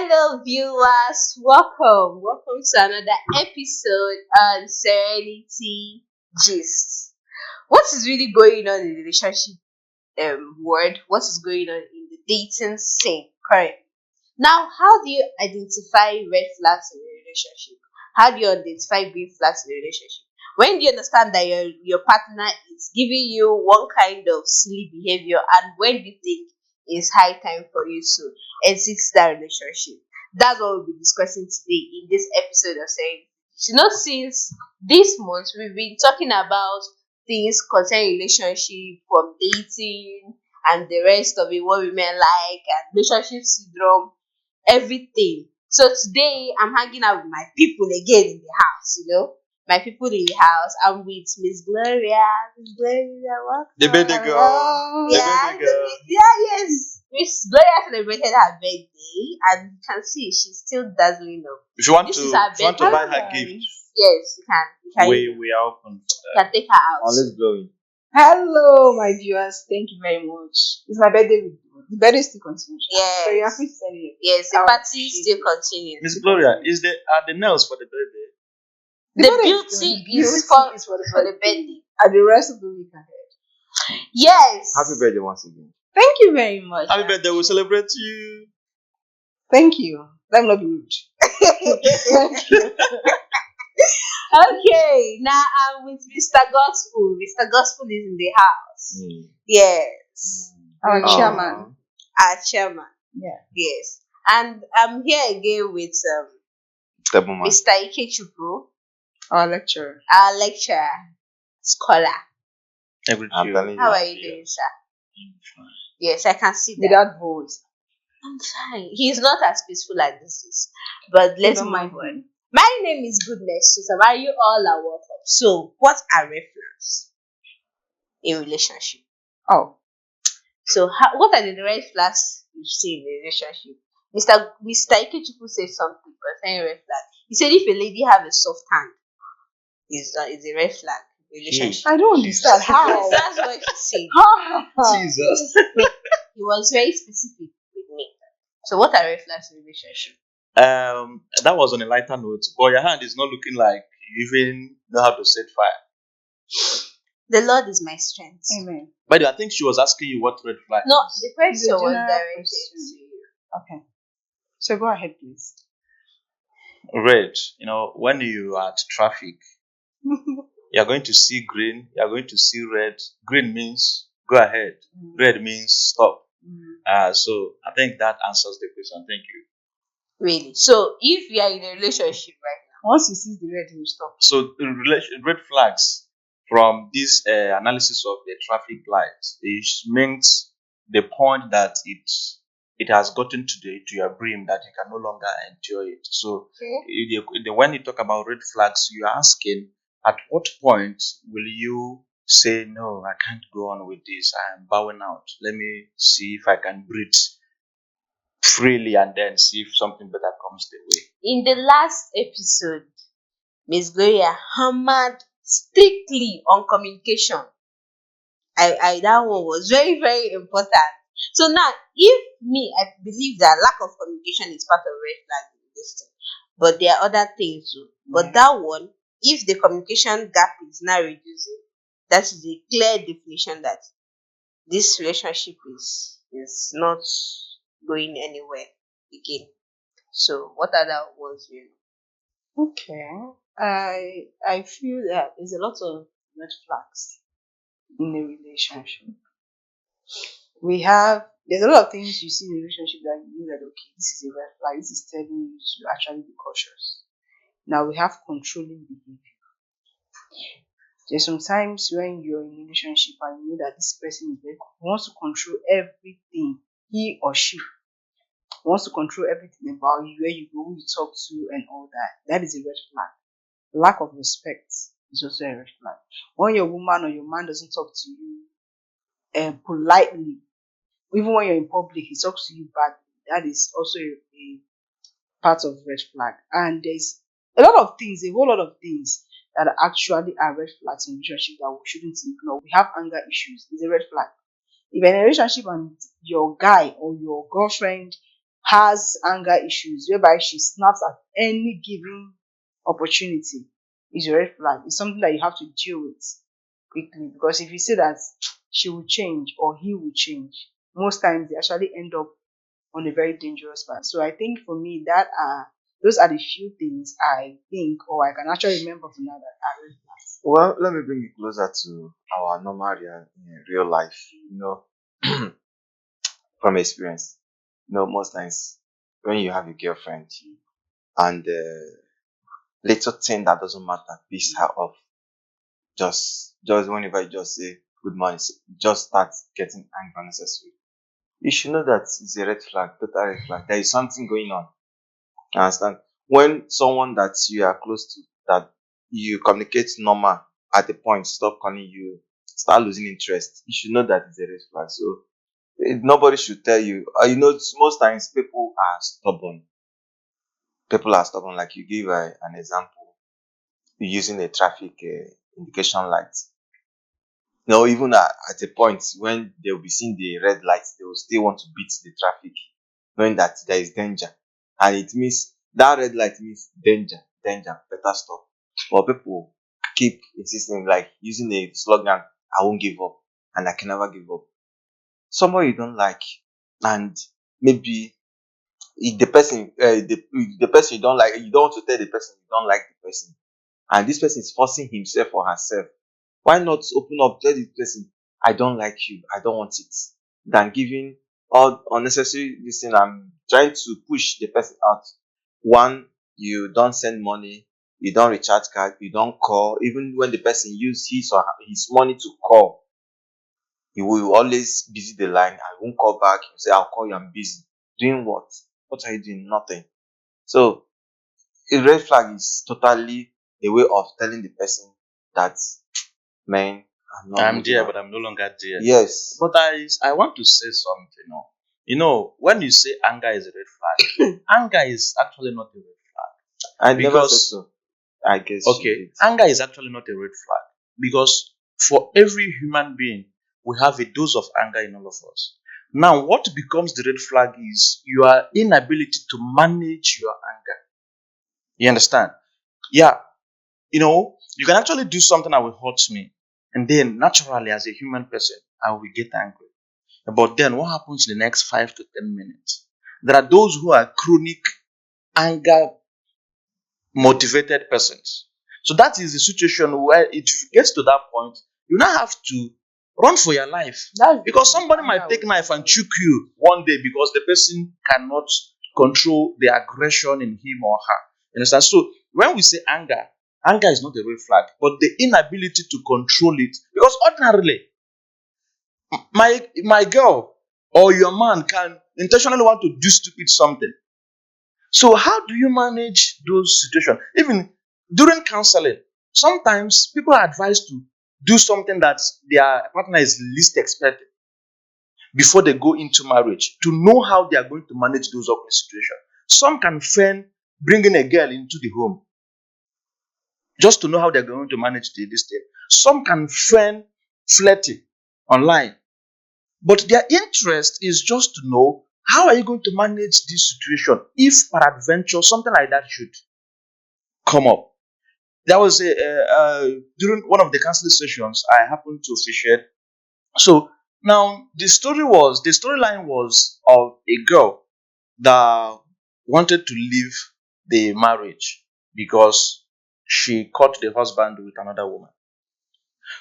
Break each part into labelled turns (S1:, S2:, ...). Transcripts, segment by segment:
S1: Hello, viewers. Welcome. Welcome to another episode on Serenity Gist. What is really going on in the relationship world? What is going on in the dating scene? Correct. Now, how do you identify red flags in a relationship? How do you identify green flags in a relationship? When do you understand that your partner is giving you one kind of silly behavior, and when do you think it's high time for you to exit that relationship? That's what we'll be discussing today in this episode of saying. Since this month we've been talking about things concerning relationship, from dating and the rest of it, what women like, and relationship syndrome, everything. So today I'm hanging out with my people again in the house. My people in the house. I'm with Miss Gloria. Miss Gloria, welcome.
S2: The baby girl.
S1: Hello.
S2: The
S1: Yeah,
S2: baby girl.
S1: yes. Miss Gloria celebrated her birthday, and you can see she's still dazzling up.
S2: If you want
S1: This
S2: to,
S1: is her
S2: if you want to buy
S1: birthday.
S2: her gift,
S1: Yes, you can.
S2: we are open for
S1: You can take her out.
S2: Let's go in.
S3: Hello, my viewers. Thank you very much. It's my birthday. The birthday still continues.
S1: Yes.
S3: So you are free to celebrate.
S1: Yes, the
S3: I'll
S1: party
S3: appreciate
S1: still
S3: it.
S1: continues.
S2: Miss Gloria, are the nails for the birthday?
S1: The
S3: birthday
S1: beauty
S3: is
S1: is
S3: for
S1: for
S3: the
S1: the birthday.
S3: And the rest of the week ahead.
S1: Yes.
S2: Happy birthday once again.
S3: Thank you very much.
S2: Happy birthday, we'll celebrate you.
S3: Thank you. Let me not be rude. Thank you.
S1: Okay, now I'm with Mr. Gospel. Mr. Gospel is in the house. Yes.
S3: Our
S2: Oh.
S3: chairman.
S1: Our chairman.
S3: Yeah.
S1: Yes. And I'm here again with
S2: Step-mama.
S1: Mr. Ikechuku,
S3: Our lecturer.
S1: our lecturer, scholar.
S2: Every
S4: I'm
S2: Tuesday.
S4: telling
S1: How
S4: you.
S1: are you doing, sir? Yes, I can see that.
S3: With that voice.
S1: I'm fine. He's not as peaceful like this is. But let's
S3: Don't
S1: move
S3: mind
S1: on.
S3: him.
S1: My name is Goodness. She's about you all are welcome. So, what are red flags in relationship?
S3: Oh.
S1: So, what are the red flags you see in a relationship? Mr. Ikechuku said something concerning red flag. He said if a lady have a soft hand, is a red flag in relationship.
S3: I don't understand how.
S1: That's what he said.
S2: Jesus.
S1: He was very specific with me. So, what are red flags in relationship?
S2: That was on a lighter note, but your hand is not looking like you even know how to set fire.
S1: The Lord is my strength.
S3: Amen.
S2: By the way, I think she was asking you what red flag
S1: No,
S2: is.
S1: the question
S3: It's a
S1: was
S3: general
S1: directed
S3: question.
S1: to you.
S3: Okay. So go ahead, please.
S2: Red, when you are at traffic, you're going to see green, you're going to see red. Green means go ahead, red means stop. So I think that answers the question. Thank you.
S1: Really. So, if you are in a relationship right
S3: Once he sees the red, he will stop.
S2: So the red flags from this analysis of the traffic lights, it means the point that it has gotten to your brim that you can no longer enjoy it. So when you talk about red flags, you're asking at what point will you say no, I can't go on with this, I am bowing out. Let me see if I can breathe freely and then see if something better comes the way.
S1: in the last episode, Miss Gloria hammered strictly on communication. I that one was very, very important. So now, I believe that lack of communication is part of red flag in this thing. But there are other things too. But that one, if the communication gap is now reducing, that is a clear definition that this relationship is not going anywhere again. So what other ones you know?
S3: Okay. I feel that there's a lot of red flags in a relationship. There's a lot of things you see in a relationship that you know that okay, this is a red flag, this is telling you to actually be cautious. Now we have controlling behavior. There's sometimes when you're in a relationship and you know that this person wants to control everything, he or she wants to control everything about you, where you go, who you talk to, and all that. That is a red flag. Lack of respect is also a red flag. When your woman or your man doesn't talk to you politely, even when you're in public, he talks to you badly, that is also a part of red flag. And there's a whole lot of things that actually are red flags in relationship that we shouldn't ignore. We have anger issues, it's a red flag. If you're in a relationship and your guy or your girlfriend has anger issues whereby she snaps at any given opportunity, is a red flag. It's something that you have to deal with quickly, because if you say that she will change or he will change, most times they actually end up on a very dangerous path. So I think for me that are those are the few things I think or I can actually remember for now that are red flags.
S2: Well, let me bring it closer to our normal real life. From experience, most times when you have a girlfriend and little thing that doesn't matter piss her off, just whenever you just say good morning, just start getting angry unnecessary. You should know that it's a red flag, total red flag. There is something going on. You understand? When someone that you are close to, that you communicate normal, at the point stop calling you, start losing interest, you should know that it's a red flag. So nobody should tell you. Most times people are stubborn. People are stubborn. Like you give an example, using a traffic indication light. Even at a point when they will be seeing the red lights, they will still want to beat the traffic, knowing that there is danger. And it means that red light means danger, danger, better stop. But people keep insisting, like using a slogan, I won't give up and I can never give up. Somebody you don't like, and maybe if the person you don't like, you don't want to tell the person you don't like the person, and this person is forcing himself or herself, why not open up, tell the person, I don't like you, I don't want it, than giving all unnecessary listen. I'm trying to push the person out. One, you don't send money, you don't recharge card, you don't call. Even when the person use his money to call, you will always busy the line. I won't call back. You say, I'll call you, I'm busy. Doing what? What are you doing? Nothing. So a red flag is totally a way of telling the person that, man, I'm not
S4: I'm
S2: good
S4: there,
S2: enough.
S4: but I'm no longer there.
S2: Yes.
S4: But I want to say something. When you say anger is a red flag, anger is actually not a red flag.
S2: I never said
S4: Because
S2: so. I guess you
S4: okay,
S2: did.
S4: anger is actually not a red flag because for every human being, we have a dose of anger in all of us. Now, what becomes the red flag is your inability to manage your anger. You understand? Yeah, you can actually do something that will hurt me, and then naturally, as a human person, I will get angry. But then, what happens in the next 5 to 10 minutes? There are those who are chronic anger motivated persons. So that is the situation where it gets to that point, you now have to run for your life. Because somebody might take knife and choke you one day because the person cannot control the aggression in him or her. You understand? So when we say anger, anger is not a red flag, but the inability to control it. Because ordinarily, my girl or your man can intentionally want to do stupid something. So how do you manage those situations? Even during counseling, sometimes people are advised to do something that their partner is least expecting before they go into marriage to know how they are going to manage those awkward situations. Some can feign bringing a girl into the home just to know how they're going to manage this thing. Some can feign flirting online, but their interest is just to know how are you going to manage this situation if peradventure something like that should come up. There was during one of the counseling sessions I happened to officiate. So now the storyline was of a girl that wanted to leave the marriage because she caught the husband with another woman.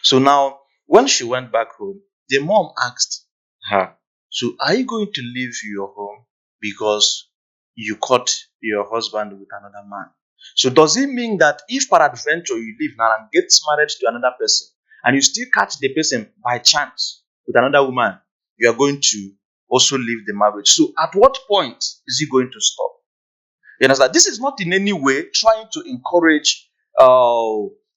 S4: So now when she went back home, the mom asked her, so are you going to leave your home because you caught your husband with another man? So does it mean that if peradventure you leave now and get married to another person and you still catch the person by chance with another woman, you are going to also leave the marriage? So at what point is he going to stop? You understand? This is not in any way trying to encourage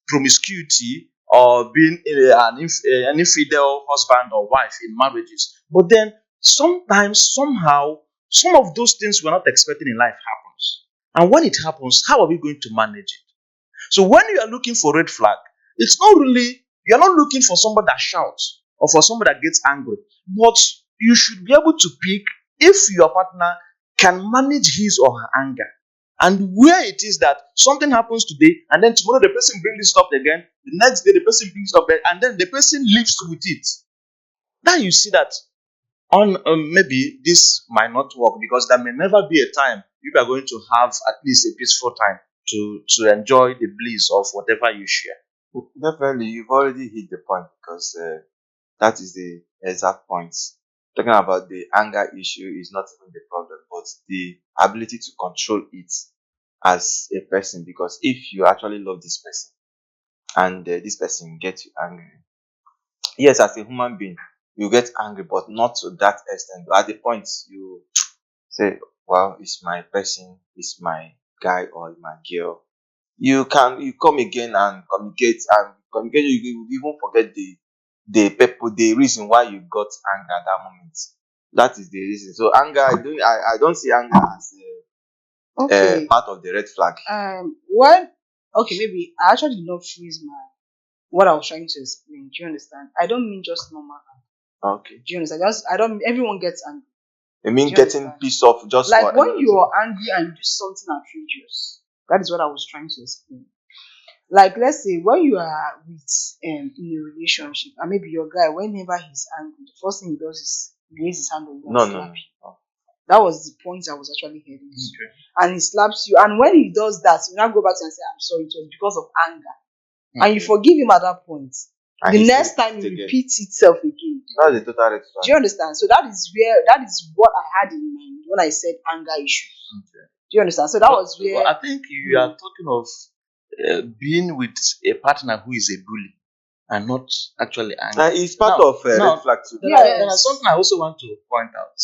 S4: promiscuity or being an infidel husband or wife in marriages. But then sometimes, somehow, some of those things we're not expecting in life happens. And when it happens, how are we going to manage it? So when you are looking for red flag, it's not really, you're not looking for somebody that shouts or for somebody that gets angry. But you should be able to pick if your partner can manage his or her anger. And where it is that something happens today, and then tomorrow the person brings it up again, the next day the person brings it up again, and then the person lives with it. Then you see that on maybe this might not work, because there may never be a time you are going to have at least a peaceful time to enjoy the bliss of whatever you share.
S5: Definitely, you've already hit the point, because that is the exact point. Talking about the anger issue is not even the problem, but the ability to control it as a person. Because if you actually love this person and this person gets you angry, yes, as a human being, you get angry, but not to that extent. At the point you say, "Well, it's my person, it's my guy or my girl." You come again and communicate, you even forget the people, the reason why you got anger at that moment. That is the reason. So anger, I don't see anger as
S3: Okay.
S5: part of the red flag.
S3: When okay, maybe I actually did not freeze what I was trying to explain. Do you understand? I don't mean just normal anger.
S5: Okay.
S3: Do you understand? I don't. Everyone gets angry.
S5: I mean
S3: Do you
S5: getting
S3: understand?
S5: pissed off just
S3: Like
S5: for
S3: when you are angry and you do something outrageous. That is what I was trying to explain. Like, let's say when you are with in a relationship, and maybe your guy, whenever he's angry, the first thing he does is raise his hand on you and
S5: no.
S3: slap you. That was the point I was actually heading to.
S4: Okay.
S3: And he slaps you, and when he does that, you now go back to him and say, "I'm sorry, it was because of anger," and you forgive him at that point.
S5: And
S3: The
S5: he
S3: next
S5: still
S3: time
S5: does
S3: it
S5: it again.
S3: repeats itself again.
S5: That's a total red
S3: Do
S5: flag.
S3: you understand? So that is what I had in mind when I said anger issues.
S4: Okay.
S3: Do you understand? So that was where
S4: But I think you are talking of being with a partner who is a bully and not actually angry.
S5: And it's part
S4: Now-
S5: of
S4: now,
S5: red flag too.
S4: There is something I also want to point out.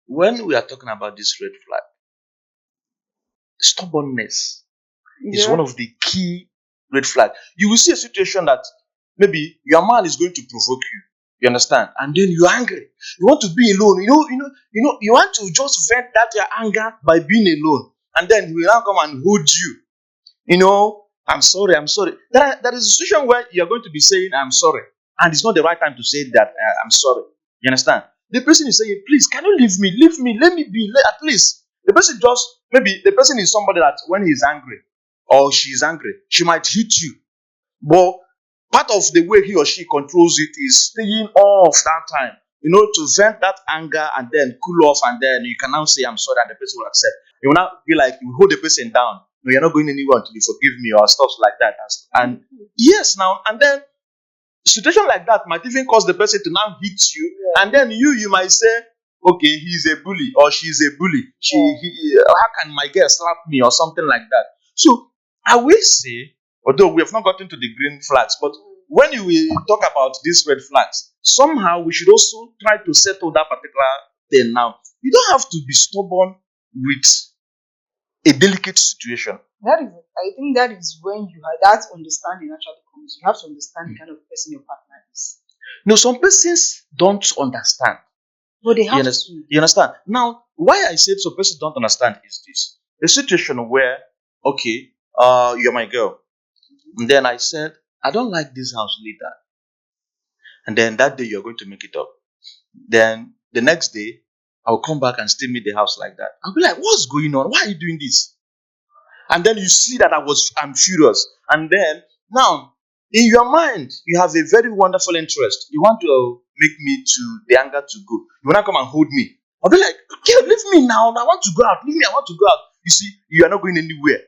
S4: When we are talking about this red flag, stubbornness is one of the key red flags. You will see a situation that maybe your man is going to provoke you. You understand? And then you're angry. You want to be alone. You want to just vent that your anger by being alone. And then he will now come and hold you. I'm sorry. There is a situation where you're going to be saying, "I'm sorry." And it's not the right time to say that, "I'm sorry." You understand? The person is saying, "Please, can you leave me, let me be, at least." The person maybe the person is somebody that when he's angry or she's angry, she might hit you. But part of the way he or she controls it is staying off that time, to vent that anger and then cool off, and then you can now say, "I'm sorry," and the person will accept. You will not be like, you hold the person down. "No, you're not going anywhere until you forgive me," or stuff like that. And yes, now, and then situation like that might even cause the person to now hit you, and then you might say, "Okay, he's a bully or she's a bully. How can my girl slap me?" or something like that. So I will say, although we have not gotten to the green flags, but when you will talk about these red flags, somehow we should also try to settle that particular thing. Now, you don't have to be stubborn with a delicate situation.
S3: I think that is when you have that understanding actually comes. You have to understand the kind of person your partner is.
S4: No, some persons don't understand.
S3: But they
S4: You
S3: have
S4: understand?
S3: to.
S4: You understand? Now, why I said some persons don't understand is this: a situation where, okay, you're my girl, and then I said, "I don't like this house later," and then that day you're going to make it up. Then the next day, I'll come back and still meet the house like that. I'll be like, "What's going on? Why are you doing this?" And then you see that I'm furious. And then now, in your mind, you have a very wonderful interest. You want to make me to the anger to go. You want to come and hold me. I'll be like, "Okay, leave me now. I want to go out. Leave me. I want to go out." You see, you are not going anywhere.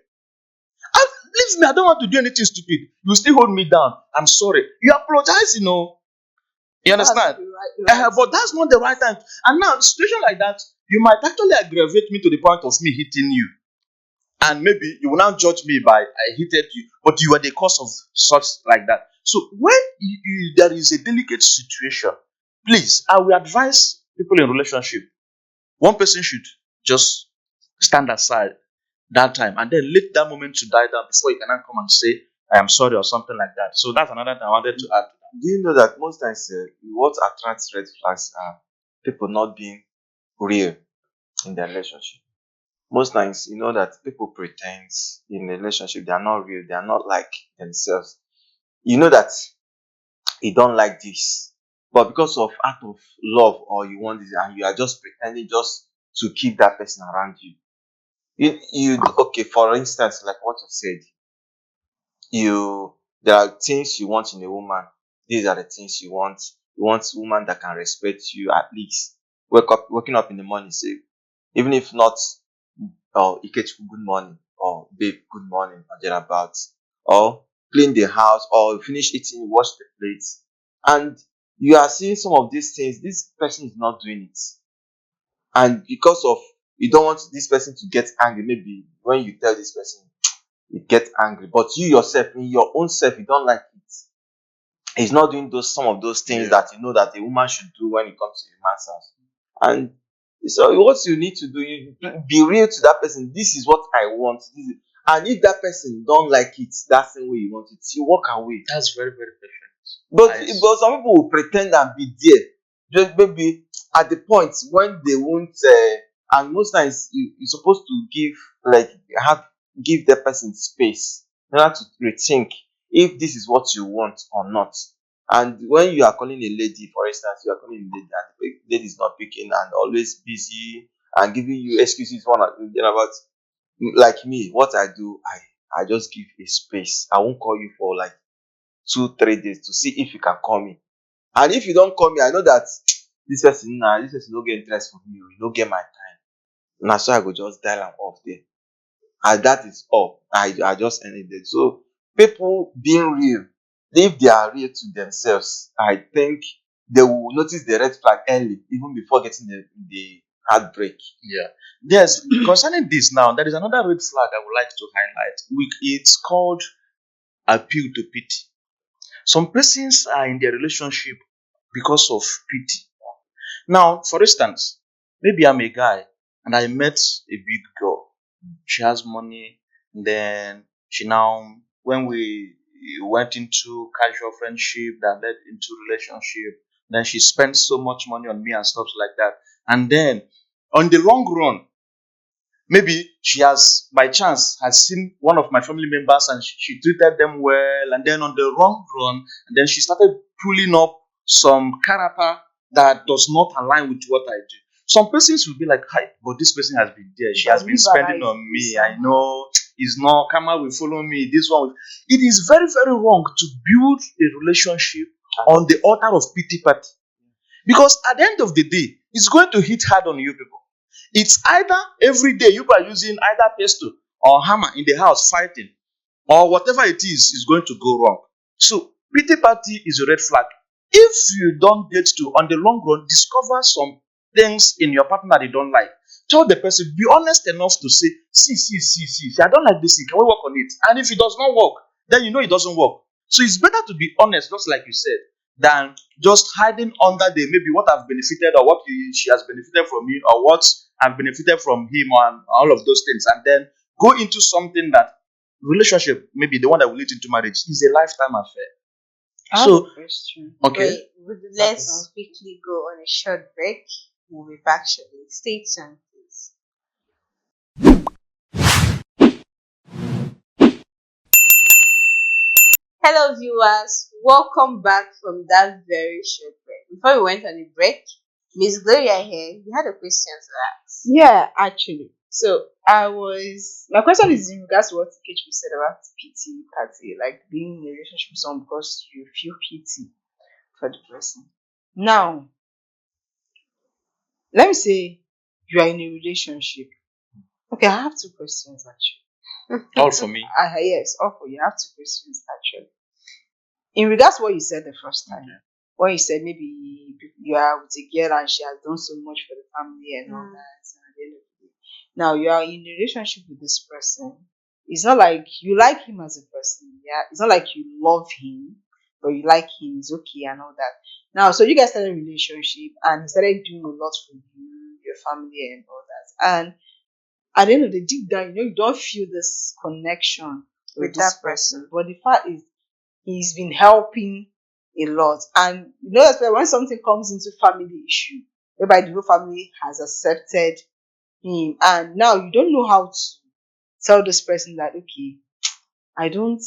S4: Leave me. I don't want to do anything stupid. You still hold me down. "I'm sorry." You apologize, You understand? But that's not the right time. And now, situation like that, you might actually aggravate me to the point of me hitting you. And maybe you will now judge me by I hated you, but you are the cause of such like that. So when there is a delicate situation, please, I will advise people in relationship. One person should just stand aside that time and then let that moment to die down before you can now come and say, "I am sorry," or something like that. So that's another thing I wanted to add.
S5: Do you know that most times what attracts red flags are people not being real in their relationship? Most times, you know that people pretend in a relationship, they are not real, they are not like themselves. You know that you don't like this, but because of out of love or you want this, and you are just pretending, just to keep that person around you. Okay, for instance, like what you said, there are things you want in a woman. These are the things you want. You want a woman that can respect you at least. Waking up in the morning, say, even if not, oh, Ikechukwu, good morning, or babe, good morning, or thereabouts, or clean the house, or finish eating, wash the plates, and you are seeing some of these things. This person is not doing it, and because of you don't want this person to get angry. Maybe when you tell this person, you get angry, but you yourself, in your own self, you don't like it. He's not doing some of those things that you know that a woman should do when it comes to a man's house. And so what you need to do, you be real to that person. This is what I want. And if that person don't like it that same way you want it, you walk away.
S2: That's very, very different.
S5: But
S2: Nice.
S5: but some people will pretend and be there. Just maybe at the point when they won't and most times you're supposed to give the person space in order to rethink if this is what you want or not. And when you are calling a lady, for instance, you are calling a lady and the lady is not picking and always busy and giving you excuses one about, like me, what I do, I just give a space. I won't call you for like 2-3 days to see if you can call me. And if you don't call me, I know that this person don't get interest from you. You don't get my time. Now, so I go just dial am off there. And that is all. I just ended it. So people being real, if they are real to themselves, I think they will notice the red flag early, even before getting the heartbreak.
S2: Yeah. Yes. Concerning this now, there is another red flag I would like to highlight. It's called appeal to pity. Some persons are in their relationship because of pity. Now, for instance, maybe I'm a guy and I met a big girl. She has money, then when we went into casual friendship that led into relationship, then she spent so much money on me and stuff like that. And then on the long run, maybe she has by chance has seen one of my family members and she treated them well, and then on the long run, and then she started pulling up some character that does not align with what I do. Some persons will be like, hi, but this person has been there, she has been spending on me, I know it's not karma will follow me, this one it is very, very wrong to build a relationship on the altar of pity party, because at the end of the day it's going to hit hard on you people. It's either every day you are using either pestle or hammer in the house fighting, or whatever it is going to go wrong. So pity party is a red flag. If you don't get to, on the long run, discover some things in your partner that you don't like, tell the person, be honest enough to say, see, I don't like this thing, can we work on it? And if it does not work, then you know it doesn't work. So it's better to be honest, just like you said, than just hiding under the maybe what I've benefited or she has benefited from me or what I've benefited from him and all of those things, and then go into something that relationship, maybe the one that will lead into marriage, is a lifetime affair.
S3: I have
S2: So,
S3: a question.
S2: okay.
S1: Let's quickly go on a short break. We'll be back shortly. Stay tuned, please. Hello, viewers. Welcome back from that very short break. Before we went on a break, Miss Gloria here, you had a question to ask.
S3: Yeah, actually. So my question is in regards to what Kechi said about pity party, like being in a relationship with someone because you feel pity for the person. Now, let me say you are in a relationship. Okay, I have two questions actually.
S2: All for me.
S3: Yes, all for you. I have two questions actually. In regards to what you said the first time, when you said maybe you are with a girl and she has done so much for the family and all that, and at the end of the day, now you are in a relationship with this person. It's not like you like him as a person, yeah. It's not like you love him, but you like him. It's okay and all that. Now, so you guys started a relationship and he started doing a lot for you, your family, and all that. And at the end of the deep down, you don't feel this connection with this person. But the fact is, he's been helping a lot. And you know that when something comes into family issue, whereby the whole family has accepted him, and now you don't know how to tell this person that, okay, I don't,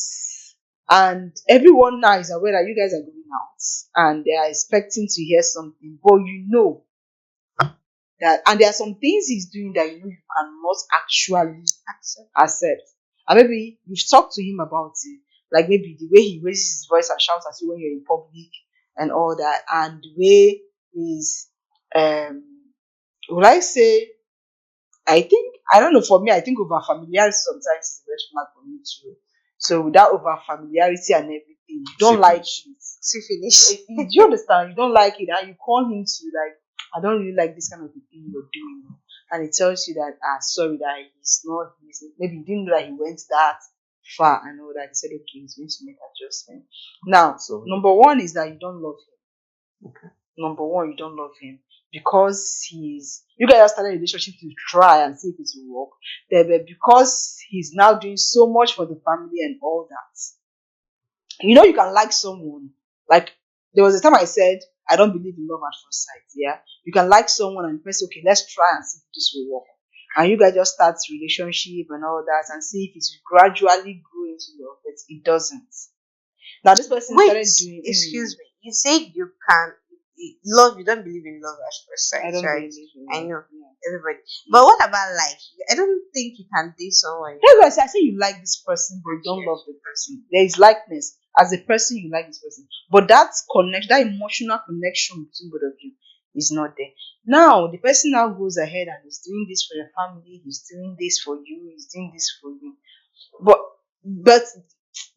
S3: and everyone now is aware that you guys are going out and they are expecting to hear something, but that, and there are some things he's doing that you cannot actually accept. And maybe you've talked to him about it, like maybe the way he raises his voice and shouts at you when you're in public and all that, and the way he's would I say, I don't know, for me, I think over familiarity sometimes is a red flag for me too. So without over familiarity and everything, you don't like it.
S1: See finish.
S3: Do you understand? You don't like it, and you call him to like, I don't really like this kind of a thing you're doing, and he tells you that, sorry, that maybe he didn't know that he went that far and all that. He said, okay, he's going to make adjustment. Now, so number one is that you don't love him.
S2: Okay.
S3: Number one, you don't love him because you guys started a relationship to try and see if it will work. But because he's now doing so much for the family and all that, you can like someone. Like, there was a time I said, I don't believe in love at first sight. Yeah, you can like someone and first, okay, let's try and see if this will work. And you guys just start relationship and all that and see if it will gradually grow into love, but it doesn't. Now this person started doing.
S1: Excuse me. You said you can love. You don't believe in love at first sight,
S3: I don't
S1: right?
S3: believe in
S1: I
S3: love.
S1: know
S3: Yeah.
S1: everybody. But what about like? I don't think you can date someone.
S3: That's why I say you like this person, but you don't love the person. There is likeness. As a person, you like this person. But that connection, that emotional connection between both of you is not there. Now, the person now goes ahead and is doing this for your family, he's doing this for you, he's doing this for you. But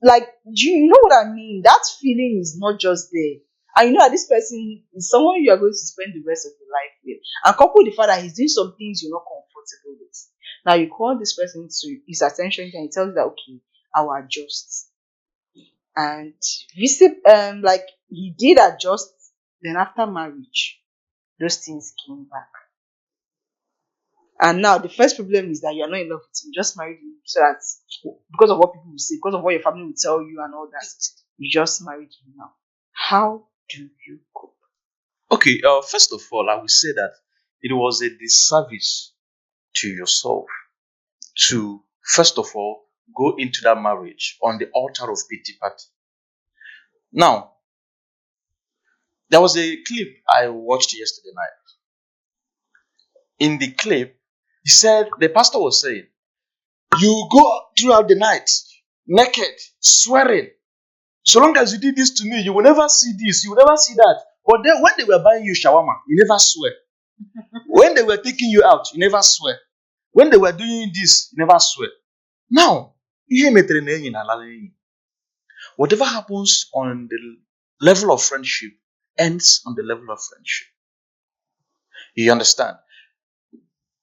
S3: like, do you know what I mean? That feeling is not just there. And you know that this person is someone you are going to spend the rest of your life with. And coupled with the fact that he's doing some things you're not comfortable with. Now you call this person to his attention and he tells you that, okay, I will adjust. And like he did adjust, then after marriage, those things came back. And now the first problem is that you are not in love with him, just married him so that because of what people will say, because of what your family will tell you and all that, you just married him now. How do you cope?
S2: Okay, first of all, I will say that it was a disservice to yourself to, first of all, go into that marriage on the altar of pity party. Now, there was a clip I watched yesterday night. In the clip, the pastor was saying, you go throughout the night, naked, swearing. So long as you did this to me, you will never see this, you will never see that. But then when they were buying you shawarma, you never swear. When they were taking you out, you never swear. When they were doing this, you never swear. Now, whatever happens on the level of friendship ends on the level of friendship. You understand?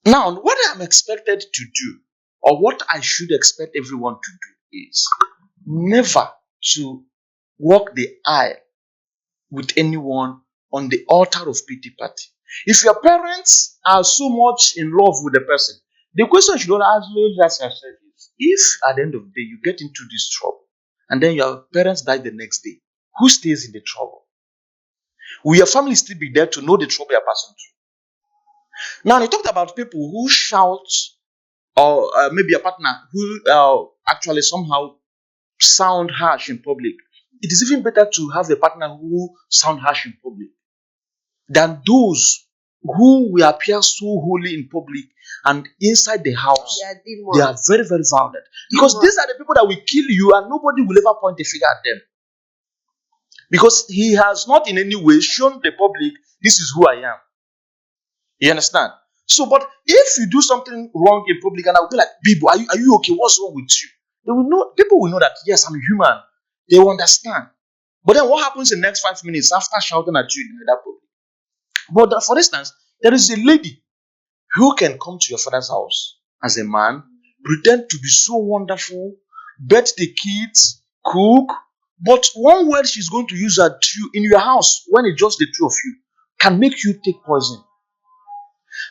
S2: Now, what I'm expected to do, or what I should expect everyone to do, is never to walk the aisle with anyone on the altar of pity party. If your parents are so much in love with the person, the question you should ask yourself is, if at the end of the day you get into this trouble and then your parents die the next day, who stays in the trouble? Will your family still be there to know the trouble you're passing through? Now, he talked about people who shout, or maybe a partner who actually somehow sound harsh in public. It is even better to have a partner who sound harsh in public than those who will appear so holy in public and inside the house they are very, very violent. Because these are the people that will kill you and nobody will ever point a finger at them. Because he has not in any way shown the public, this is who I am. You understand? So, but if you do something wrong in public and I will be like, Bibo, are you okay? What's wrong with you? They will know, people will know that, yes, I'm human. They will understand. But then what happens in the next 5 minutes after shouting at you in that public? But for instance, there is a lady who can come to your father's house as a man, pretend to be so wonderful, bet the kids, cook, but one word she's going to use at you in your house when it's just the two of you can make you take poison.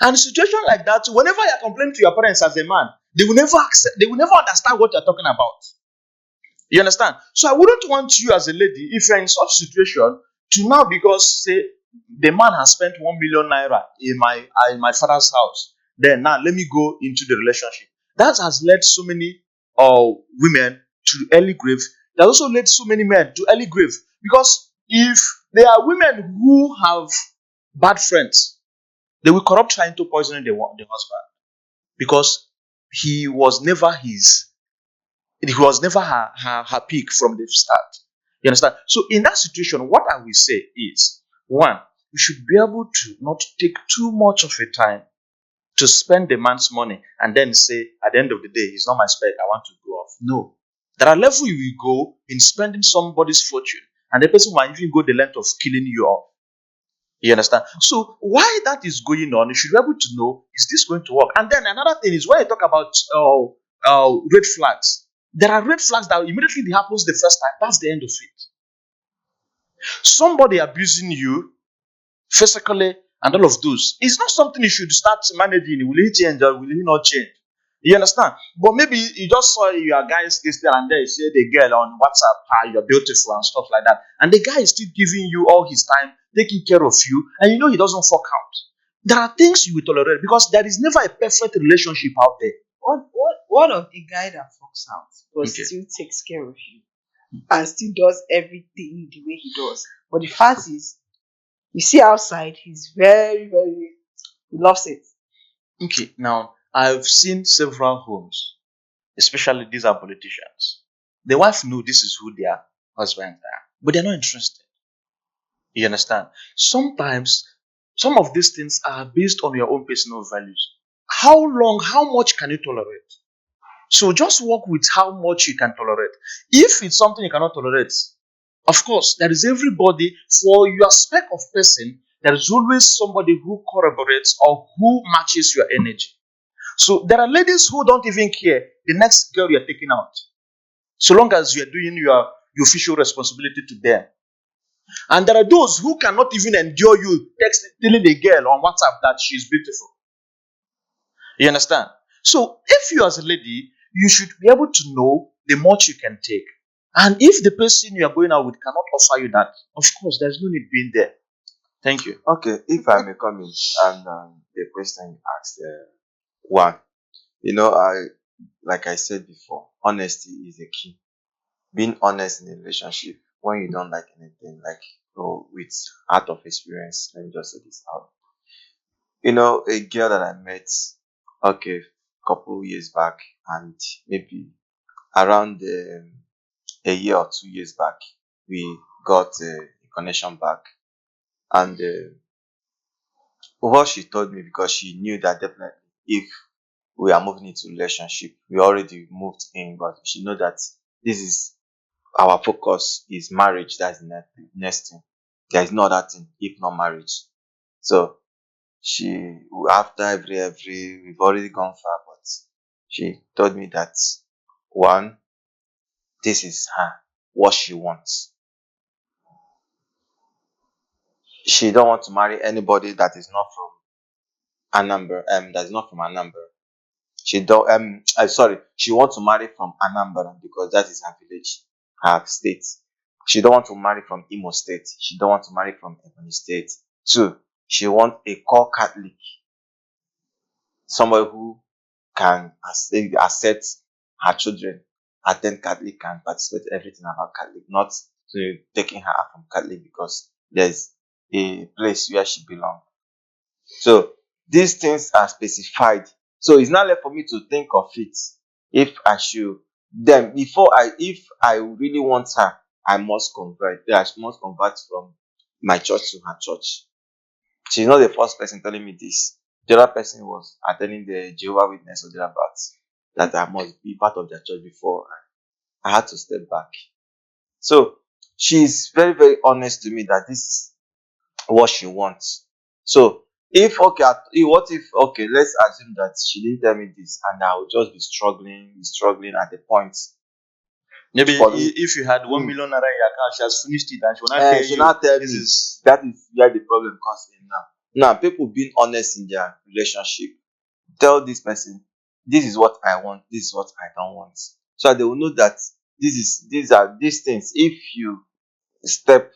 S2: And a situation like that, whenever you're complaining to your parents as a man, they will never understand what you're talking about. You understand? So I wouldn't want you as a lady, if you're in such situation, to now, because say the man has spent 1 million naira in my father's house, then now let me go into the relationship. That has led so many women to early grave. That also led so many men to early grave. Because if there are women who have bad friends,
S4: They will corrupt her into poisoning the husband because he was never his. He was never her peak from the start. You understand? So in that situation, what I will say is one, you should be able to not take too much of a time to spend the man's money and then say at the end of the day, he's not my spec, I want to go off. No. There are levels you will go in spending somebody's fortune, and the person might even go the length of killing you off. You understand? So why that is going on, you should be able to know, is this going to work? And then another thing is when you talk about red flags, there are red flags that immediately it happens the first time. That's the end of it. Somebody abusing you physically and all of those. It's not something you should start managing. Will he change or will he not change? You understand? But maybe you just saw your guys this there and there, you see the girl on WhatsApp, you're beautiful and stuff like that. And the guy is still giving you all his time, taking care of you, and you know he doesn't fuck out. There are things you will tolerate because there is never a perfect relationship out there.
S3: What of the guy that fucks out but
S4: Okay.
S3: still takes care of you and still does everything the way he does? But the fact is, you see outside, he's very, very, he loves it.
S4: Okay, now I've seen several homes, especially these are politicians. The wife know this is who their husbands are, but they're not interested. You understand? Sometimes some of these things are based on your own personal values. How long, how much can you tolerate? So just work with how much you can tolerate. If it's something you cannot tolerate, of course, there is everybody for your spec of person. There is always somebody who corroborates or who matches your energy. So there are ladies who don't even care the next girl you're taking out, so long as you're doing your official responsibility to them. And there are those who cannot even endure you telling a girl on WhatsApp that she's beautiful. You understand? So if you as a lady, you should be able to know the much you can take. And if the person you are going out with cannot offer you that, of course, there's no need being there. Thank you.
S5: Okay, if I may come in and the question you asked, one, like I said before, honesty is the key. Being honest in a relationship when you don't like anything, like with out of experience, let me just say this out. A girl that I met, okay, couple years back, and maybe around a year or 2 years back, we got a connection back, and what she told me, because she knew that definitely if we are moving into relationship, we already moved in, but she know that this is our focus is marriage. That's the next thing. There is no other thing if not marriage. So she, after every we've already gone far, but she told me that one, this is her, what she wants. She don't want to marry anybody that is not from Anambra, that is not from Anambra. She don't sorry, she wants to marry from Anambra because that is her village, her state. She don't want to marry from Imo State. She don't want to marry from Ebonyi State. Two, she wants a core Catholic, somebody who can accept her children, attend Catholic, and participate in everything about Catholic, not taking her out from Catholic because there's a place where she belongs. So these things are specified. So it's not left for me to think of it. If I should, then if I really want her, I must convert. I must convert from my church to her church. She's not the first person telling me this. The other person was attending the Jehovah Witness or thereabouts, that I must be part of their church before I had to step back. So she's very, very honest to me that this is what she wants. So what if let's assume that she didn't tell me this and I would just be struggling at the point.
S4: Maybe
S5: For-
S4: if you had 1 million naira in your account, she has finished it and she will not tell
S5: she
S4: you.
S5: not tell me
S4: This is
S5: that is where the problem comes in now. Now people being honest in their relationship, tell this person, this is what I want, this is what I don't want. So they will know that these are these things. If you step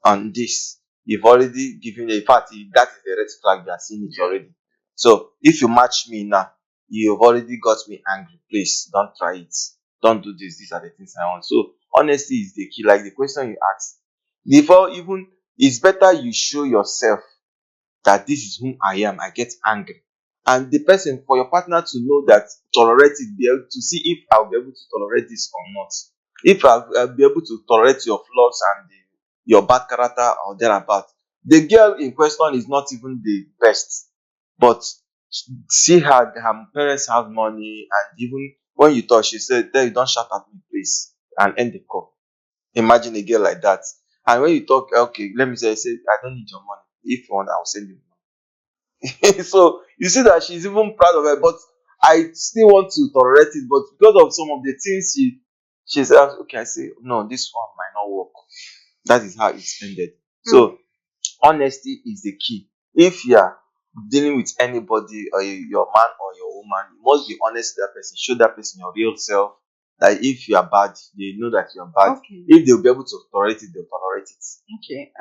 S5: on this, you've already given in fact that is the red flag, you are seeing it already. So if you match me now, you've already got me angry. Please don't try it. Don't do this. These are the things I want. So honesty is the key. Like the question you asked before, even it's better you show yourself that this is whom I am, I get angry. And the person, for your partner to know that, tolerate it, be able to see if I'll be able to tolerate this or not. If I'll be able to tolerate your flaws and your bad character or thereabout. The girl in question is not even the best, but she had her parents have money, and even when you talk, she said, "Then you don't shout at me, please," and end the call. Imagine a girl like that. And when you talk, okay, let me say, I don't need your money. If you want, I'll send you money. So you see that she's even proud of it, but I still want to tolerate it. But because of some of the things she said, okay, I say, no, this one might not work. That is how it's ended. So honesty is the key. If you are dealing with anybody, or your man or your woman, you must be honest with that person. Show that person your real self. That if you are bad, they know that you are bad.
S3: Okay.
S5: If they'll be able to tolerate it, they'll tolerate it.
S3: Okay.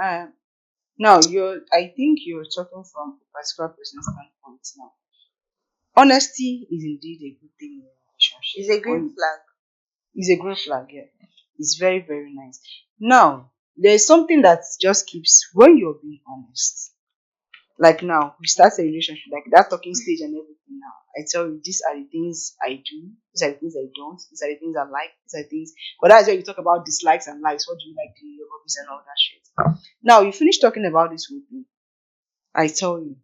S3: Now I think you're talking from a particular person's standpoint now. Honesty is indeed a good thing in a relationship.
S1: It's a green flag.
S3: It's a green flag, yeah. It's very, very nice. Now, there's something that just keeps when you're being honest. Like now, we start a relationship, like that talking stage and everything now. I tell you, these are the things I do, these are the things I don't, these are the things I like, these are the things. But that's where you talk about dislikes and likes. What do you like doing, your hobbies and all that shit. Now, you finish talking about this with me. I tell you,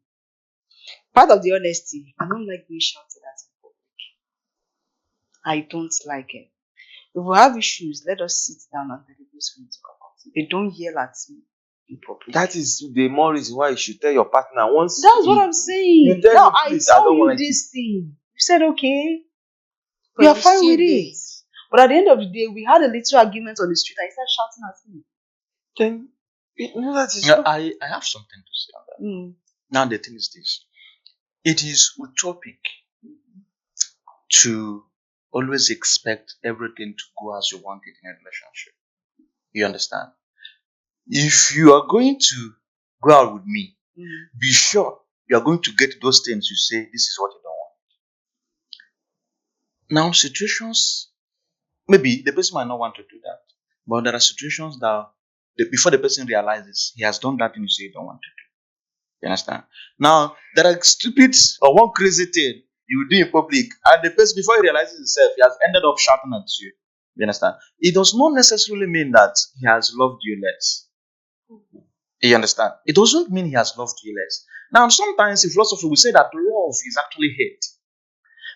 S3: part of the honesty, I don't like being shouted at in public. I don't like it. If we have issues, let us sit down and deliberate when we talk about it. They don't yell at me in public.
S5: That is the more reason why you should tell your partner once.
S3: That's what I'm saying.
S5: You tell
S3: Now
S5: me,
S3: I
S5: please, I
S3: tell
S5: don't
S3: you
S5: like
S3: this thing. You said okay.
S1: But
S3: You are
S1: you
S3: fine
S1: still
S3: with
S1: did.
S3: it. But at the end of the day, we had a little argument on the street and he started shouting at me.
S5: Then you know that is
S2: Now, I have something to say on that.
S3: Mm.
S2: Now, the thing is this: it is utopic to always expect everything to go as you want it in a relationship. You understand? If you are going to go out with me, be sure you are going to get those things you say, this is what you don't want. Now, situations, maybe the person might not want to do that, but there are situations that before the person realizes he has done that thing you say you don't want to do. You understand? Now, there are stupid or one crazy thing you will do in public, and the person, before he realizes himself, he has ended up shouting at you. You understand? It does not necessarily mean that he has loved you less. You understand? It doesn't mean he has loved you less. Now, sometimes in philosophy, we say that love is actually hate.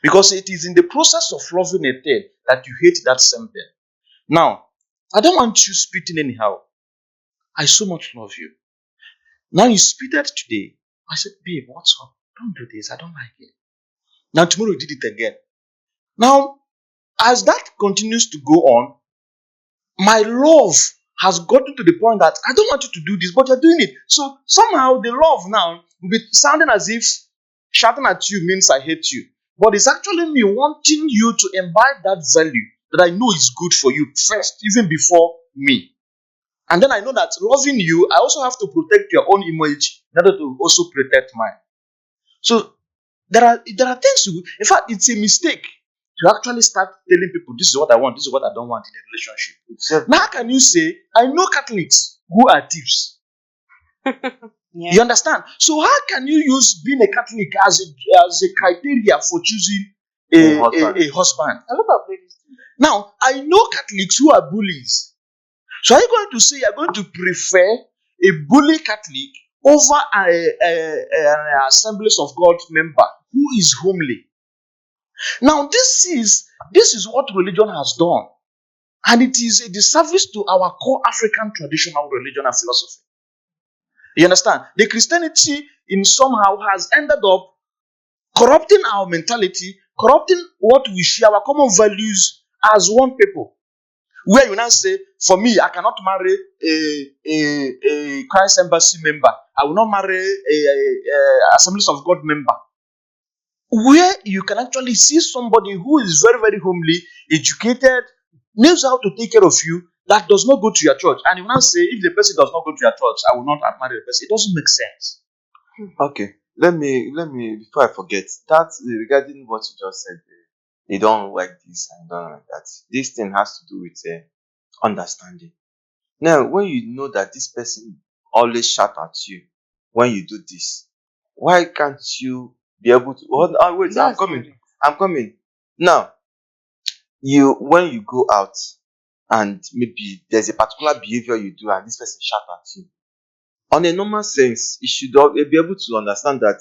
S2: Because it is in the process of loving a thing that you hate that same thing. Now, I don't want you spitting anyhow. I so much love you. Now you spitted today. I said, babe, what's up? Don't do this. I don't like it. Now tomorrow you did it again. Now, as that continues to go on, my love has gotten to the point that I don't want you to do this, but you're doing it. So somehow the love now will be sounding as if shouting at you means I hate you. But it's actually me wanting you to imbibe that value that I know is good for you first, even before me. And then I know that loving you, I also have to protect your own image in order to also protect mine. So there are things to, in fact, it's a mistake to actually start telling people this is what I want, this is what I don't want in a relationship. Now, how can you say, I know Catholics who are thieves?
S3: Yeah.
S2: You understand? So how can you use being a Catholic as a criteria for choosing a husband?
S3: A lot of ladies do that.
S2: Now, I know Catholics who are bullies. So are you going to say you're going to prefer a bully Catholic over an Assemblies of God member who is homely? Now, this is what religion has done. And it is a disservice to our core African traditional religion and philosophy. You understand? The Christianity in somehow has ended up corrupting our mentality, corrupting what we share, our common values as one people. Where you now say, for me, I cannot marry a Christ Embassy member. I will not marry a Assemblies of God member. Where you can actually see somebody who is very, very homely, educated, knows how to take care of you, that does not go to your church. And you now say, if the person does not go to your church, I will not marry the person. It doesn't make sense.
S5: Okay. Let me before I forget that regarding what you just said, you don't like this and you don't like that. This thing has to do with understanding. Now, when you know that this person always shout at you when you do this, Why can't you be able to? Wait, I'm
S3: That's
S5: coming.
S3: correct.
S5: I'm coming. Now, when you go out and maybe there's a particular behavior you do and this person shout at you, on a normal sense, you should be able to understand that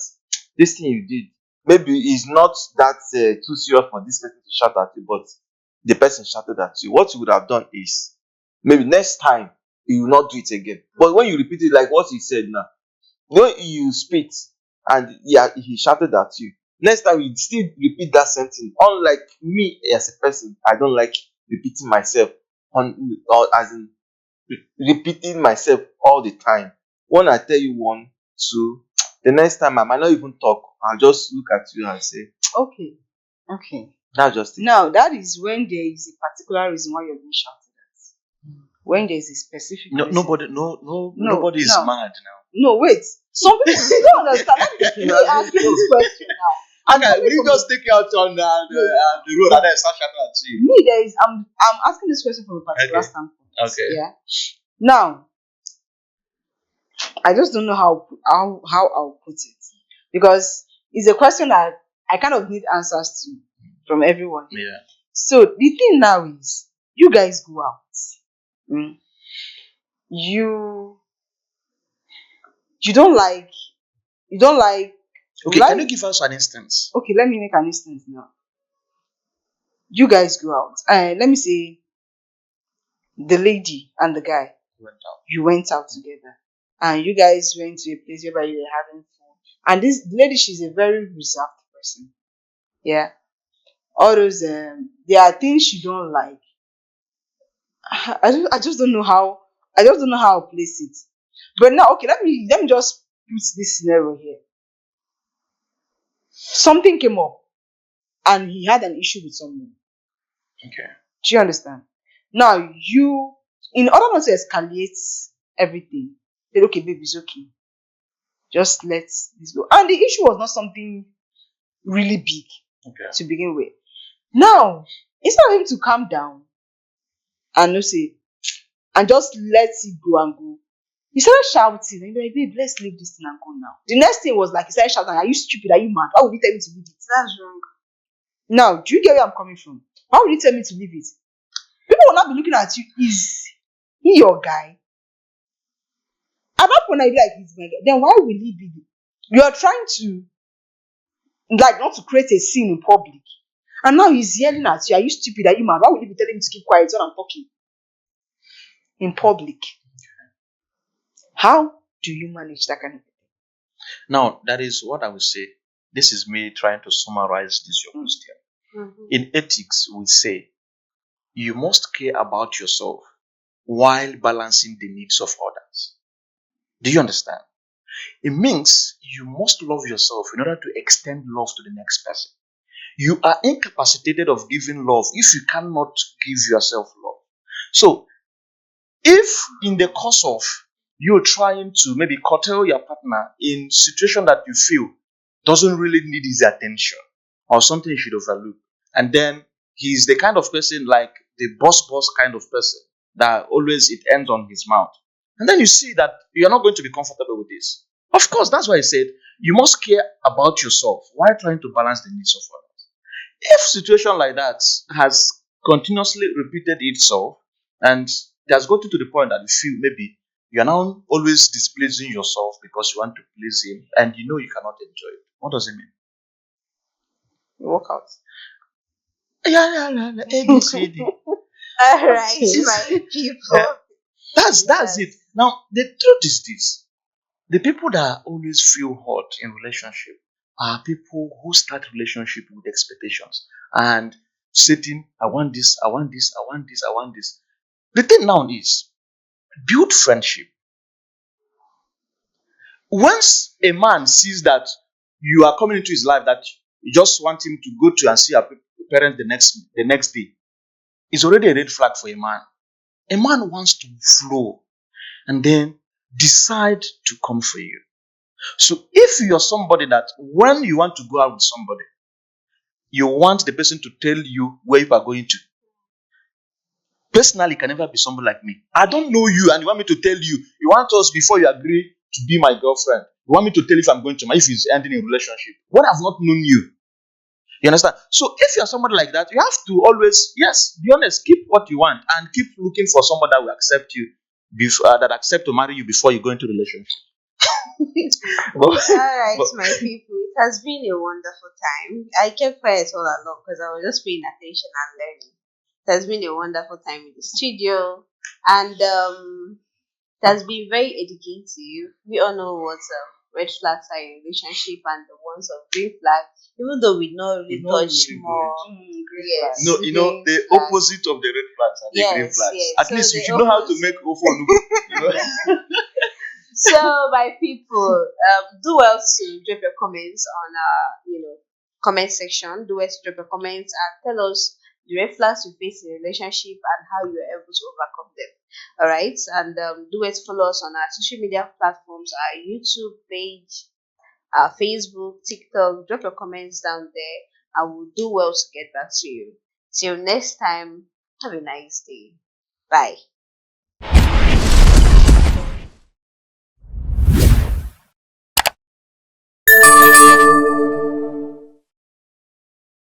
S5: this thing you did maybe is not that too serious for this person to shout at you, but the person shouted at you. What you would have done is maybe next time you will not do it again. But when you repeat it like what he said now, when you spit and he shouted at you, next time you still repeat that same thing. Unlike me as a person, I don't like repeating myself or as in repeating myself all the time. When I tell you one, two, the next time I might not even talk. I'll just look at you and say,
S3: Okay. Okay.
S5: that's just it.
S3: Now that is when there is a particular reason why you're being shouted at. When there is a specific
S2: No,
S3: reason.
S2: nobody is
S3: no.
S2: mad now.
S3: No, wait. Some people they don't understand. Let me ask you this question now. I'm
S2: Okay,
S3: coming
S2: will you
S3: from
S2: just take you out on the road and then start shouting at you?
S3: me. There is. I'm asking this question from a particular
S2: Okay.
S3: standpoint.
S2: Okay.
S3: Yeah. Now, I just don't know how I'll put it, because it's a question that I kind of need answers to from everyone.
S2: Yeah.
S3: So the thing now is, you guys go out. Mm. You don't like
S2: Okay,
S3: like-
S2: can you give us an instance?
S3: Okay, let me make an instance now. You guys go out. Let me say the lady and the guy,
S2: Went out.
S3: you went out together. And you guys went to a place where you were having fun. And this lady, she's a very reserved person. Yeah. All those there are things she don't like. I just don't know how I'll place it. But now, okay, let me just put this scenario here. Something came up and he had an issue with someone.
S2: Okay.
S3: Do you understand? Now, you, in order not to escalate everything, said, okay, baby, it's okay. Just let this go. And the issue was not something really big
S2: Okay.
S3: to begin with. Now, instead of him to calm down and no say, and just let it go and go, he started shouting. And he like, babe, let's leave this thing and go now. The next thing was like, he started shouting, are you stupid? Are you mad? Why would you tell me to leave it? That's wrong. Now, do you get where I'm coming from? Why would you tell me to leave it? People will not be looking at you. Is he your guy? At that point, I be like, he's my guy. Then why will he be? You are trying to, like, not to create a scene in public. And now he's yelling at you. Are you stupid? Are you mad? Why would you be telling me to keep quiet when I'm talking? In public. How do you manage that kind of thing?
S2: Now, that is what I would say. This is me trying to summarize this your question.
S1: Mm-hmm.
S2: In ethics, we say you must care about yourself while balancing the needs of others. Do you understand? It means you must love yourself in order to extend love to the next person. You are incapacitated of giving love if you cannot give yourself love. So, if in the course of you trying to maybe curtail your partner in situation that you feel doesn't really need his attention or something you should overlook, and then he's the kind of person like the boss kind of person that always it ends on his mouth, and then you see that you're not going to be comfortable with this. Of course, that's why I said you must care about yourself while trying to balance the needs of others. If situation like that has continuously repeated itself and it has gotten to the point that you feel maybe you are now always displeasing yourself because you want to please him and you know you cannot enjoy it, what does it mean?
S3: You walk out.
S2: ABCD.
S1: All right,
S3: Okay.
S1: my people.
S2: That's it. Now, the truth is this. The people that always feel hurt in relationship are people who start relationship with expectations and saying, I want this, I want this, I want this, I want this. The thing now is, build friendship. Once a man sees that you are coming into his life, that you just want him to go to and see your parents the next day, it's already a red flag for a man. A man wants to flow and then decide to come for you. So if you're somebody that when you want to go out with somebody, you want the person to tell you where you are going to. Personally, can never be somebody like me. I don't know you and you want me to tell you. You want us before you agree to be my girlfriend.
S4: You want me to tell you if I'm going to marry, if he's ending a relationship? What I've not known you. You understand? So if you're somebody like that, you have to always, yes, be honest, keep what you want and keep looking for someone that will accept you, that accept to marry you before you go into relationship.
S1: All right, my people, it has been a wonderful time. I kept quiet all along because I was just paying attention and learning. It has been a wonderful time in the studio, and it has been very educative. We all know what red flags are in relationship and the ones of green flag, even though we not really
S4: We not
S1: touch
S4: really
S1: more.
S3: Green
S1: Yes.
S3: flag.
S4: No,
S1: green
S4: the
S1: flag.
S4: opposite of the red flags are the green
S1: Yes,
S4: flags.
S1: yes.
S4: At
S1: So
S4: least you
S1: the
S4: should know how to
S1: opposite.
S4: make ofo onugo. You know?
S1: So, my people, do well to drop your comments on comment section. Do well to drop your comments and tell us the red flags you face in a relationship and how you are able to overcome them. All right, and do well to follow us on our social media platforms, our YouTube page, our Facebook, TikTok. Drop your comments down there, and we'll do well to get back to you. Till next time, have a nice day. Bye.